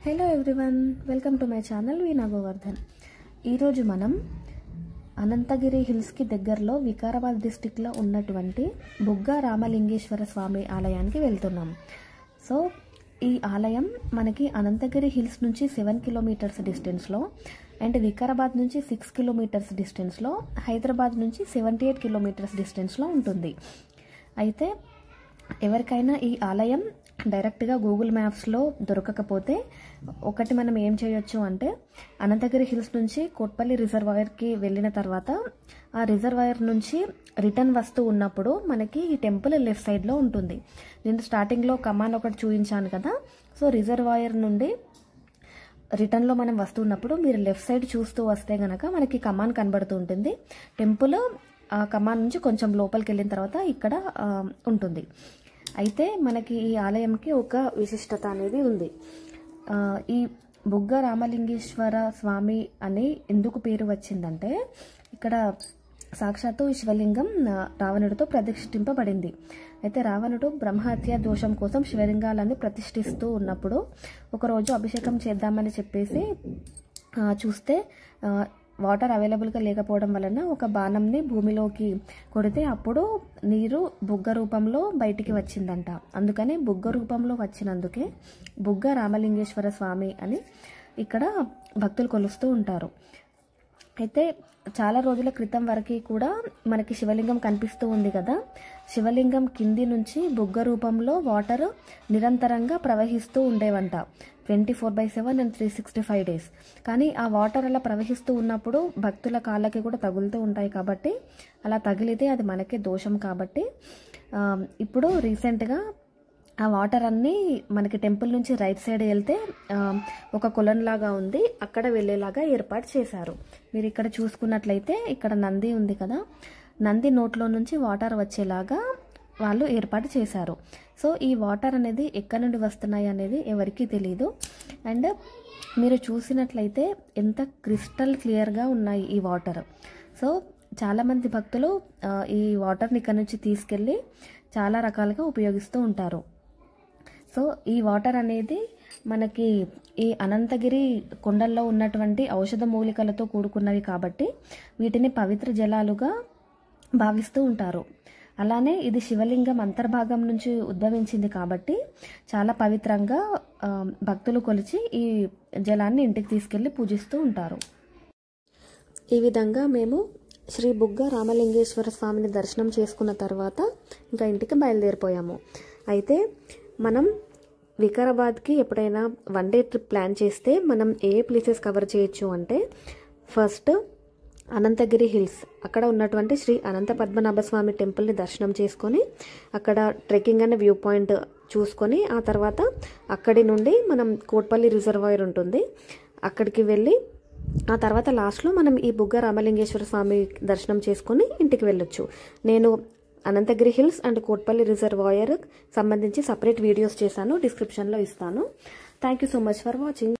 Hello everyone, welcome to my channel Veena Govardhan. ఈరోజు మనం అనంతగిరి హిల్స్కి దగ్గరలో వికారాబాద్ డిస్టిక్లో ఉన్నటువంటి బుగ్గ రామలింగేశ్వర స్వామి ఆలయానికి వెళ్తున్నాం. సో ఈ ఆలయం మనకి అనంతగిరి హిల్స్ నుంచి 7 కిలోమీటర్స్ డిస్టెన్స్లో అండ్ వికారాబాద్ నుంచి 6 కిలోమీటర్స్ డిస్టెన్స్లో, హైదరాబాద్ నుంచి 78 కిలోమీటర్స్ డిస్టెన్స్లో ఉంటుంది. అయితే ఎవరికైనా ఈ ఆలయం డైరెక్ట్గా గూగుల్ మ్యాప్స్లో దొరకకపోతే ఒకటి మనం ఏం చేయొచ్చు అంటే, అనంతగిరి హిల్స్ నుంచి కోట్పల్లి రిజర్వాయర్కి వెళ్ళిన తర్వాత ఆ రిజర్వాయర్ నుంచి రిటర్న్ వస్తూ ఉన్నప్పుడు మనకి ఈ టెంపుల్ లెఫ్ట్ సైడ్లో ఉంటుంది. నేను స్టార్టింగ్లో కమాన్ ఒకటి చూపించాను కదా. సో రిజర్వాయర్ నుండి రిటర్న్లో మనం వస్తున్నప్పుడు మీరు లెఫ్ట్ సైడ్ చూస్తూ వస్తే గనక మనకి కమాన్ కనబడుతూ ఉంటుంది. టెంపుల్ ఆ కమాన్ నుంచి కొంచెం లోపలికి వెళ్ళిన తర్వాత ఇక్కడ ఉంటుంది. అయితే మనకి ఈ ఆలయంకి ఒక విశిష్టత అనేది ఉంది. ఈ బుగ్గ రామలింగేశ్వర స్వామి అని ఎందుకు పేరు వచ్చిందంటే, ఇక్కడ సాక్షాత్తు ఈ శివలింగం రావణుడితో ప్రతిష్ఠింపబడింది. అయితే రావణుడు బ్రహ్మహత్య దోషం కోసం శివలింగాలని ప్రతిష్ఠిస్తూ ఉన్నప్పుడు ఒకరోజు అభిషేకం చేద్దామని చెప్పేసి చూస్తే వాటర్ అవైలబుల్గా లేకపోవడం వలన ఒక బాణంని భూమిలోకి కొడితే అప్పుడు నీరు బుగ్గ రూపంలో బయటికి వచ్చిందంట. అందుకని బుగ్గ రూపంలో వచ్చినందుకే బుగ్గ రామలింగేశ్వర స్వామి అని ఇక్కడ భక్తులు కొలుస్తూ ఉంటారు. అయితే చాలా రోజుల క్రితం వరకు కూడా మనకి శివలింగం కనిపిస్తూ ఉంది కదా. శివలింగం కింది నుంచి బుగ్గ రూపంలో వాటర్ నిరంతరంగా ప్రవహిస్తూ ఉండేవంట 24/7 అండ్ 365 డేస్. కానీ ఆ వాటర్ అలా ప్రవహిస్తూ ఉన్నప్పుడు భక్తుల కాళ్ళకి కూడా తగులుతూ ఉంటాయి కాబట్టి, అలా తగిలితే అది మనకే దోషం కాబట్టి ఇప్పుడు రీసెంట్గా ఆ వాటర్ అన్నీ మనకి టెంపుల్ నుంచి రైట్ సైడ్ వెళ్తే ఒక కొలన్లాగా ఉంది, అక్కడ వెళ్ళేలాగా ఏర్పాటు చేశారు. మీరు ఇక్కడ చూసుకున్నట్లయితే ఇక్కడ నంది ఉంది కదా, నంది నోట్లో నుంచి వాటర్ వచ్చేలాగా వాళ్ళు ఏర్పాటు చేశారు. సో ఈ వాటర్ అనేది ఎక్కడి నుండి వస్తున్నాయి అనేది ఎవరికీ తెలియదు. అండ్ మీరు చూసినట్లయితే ఎంత క్రిస్టల్ క్లియర్గా ఉన్నాయి ఈ వాటర్. సో చాలామంది భక్తులు ఈ వాటర్ని ఇక్కడ నుంచి తీసుకెళ్ళి చాలా రకాలుగా ఉపయోగిస్తూ ఉంటారు. సో ఈ వాటర్ అనేది మనకి ఈ అనంతగిరి కొండల్లో ఉన్నటువంటి ఔషధ మూలికలతో కూడుకున్నవి కాబట్టి వీటిని పవిత్ర జలాలుగా భావిస్తూ ఉంటారు. అలానే ఇది శివలింగం అంతర్భాగం నుంచి ఉద్భవించింది కాబట్టి చాలా పవిత్రంగా భక్తులు కొలిచి ఈ జలాన్ని ఇంటికి తీసుకెళ్ళి పూజిస్తూ ఉంటారు. ఈ విధంగా మేము శ్రీ బుగ్గ రామలింగేశ్వర స్వామిని దర్శనం చేసుకున్న తర్వాత ఇంకా ఇంటికి బయలుదేరిపోయాము. అయితే మనం వికారాబాద్కి ఎప్పుడైనా 1 డే ట్రిప్ ప్లాన్ చేస్తే మనం ఏ ప్లేసెస్ కవర్ చేయొచ్చు అంటే, ఫస్ట్ అనంతగిరి హిల్స్, అక్కడ ఉన్నటువంటి శ్రీ అనంత పద్మనాభ స్వామి టెంపుల్ని దర్శనం చేసుకొని అక్కడ ట్రెక్కింగ్ అనే వ్యూ పాయింట్ చూసుకొని ఆ తర్వాత అక్కడి నుండి మనం కోట్పల్లి రిజర్వాయర్ ఉంటుంది, అక్కడికి వెళ్ళి ఆ తర్వాత లాస్ట్లో మనం ఈ బుగ్గ రామలింగేశ్వర స్వామి దర్శనం చేసుకొని ఇంటికి వెళ్ళొచ్చు. నేను Anantagiri hills and Kotpally reservoir సంబంధించి సపరేట్ వీడియోస్ చేశాను, డిస్క్రిప్షన్లో ఇస్తాను. Thank you so much for watching.